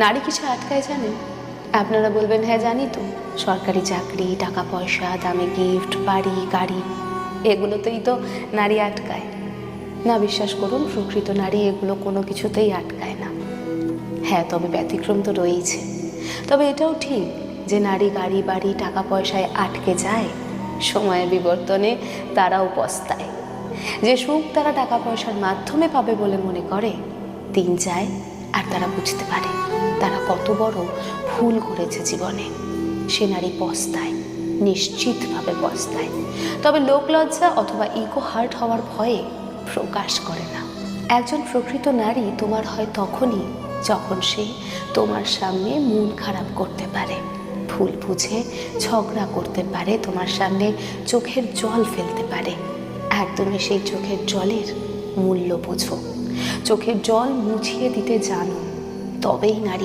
নারী কিছু আটকায় জানেন? আপনারা বলবেন হ্যাঁ জানি তো, সরকারি চাকরি, টাকা পয়সা, দামি গিফট, বাড়ি গাড়ি, এগুলোতেই তো নারী আটকায়। না, বিশ্বাস করুন, প্রকৃত নারী এগুলো কোনো কিছুতেই আটকায় না। হ্যাঁ, তবে ব্যতিক্রম তো রয়েছে। তবে এটাও ঠিক যে নারী গাড়ি বাড়ি টাকা পয়সায় আটকে যায়, সময়ের বিবর্তনে তারাও পস্তায়। যে সুখ তারা টাকা পয়সার মাধ্যমে পাবে বলে মনে করে, দিন যায় আর তারা বুঝতে পারে তারা কত বড় ভুল করেছে জীবনে। সে নারী পস্তায়, নিশ্চিতভাবে পস্তায়। তবে লোকলজ্জা অথবা ইগো হার্ট হওয়ার ভয়ে প্রকাশ করে না। একজন প্রকৃত নারী তোমার হয় তখনই যখন সে তোমার সামনে মন খারাপ করতে পারে, ভুল বুঝে ঝগড়া করতে পারে, তোমার সামনে চোখের জল ফেলতে পারে। একদমই সেই চোখের জলের মূল্য বোঝো, চোখের জল মুছিয়ে দিতে জানো, তবেই নারী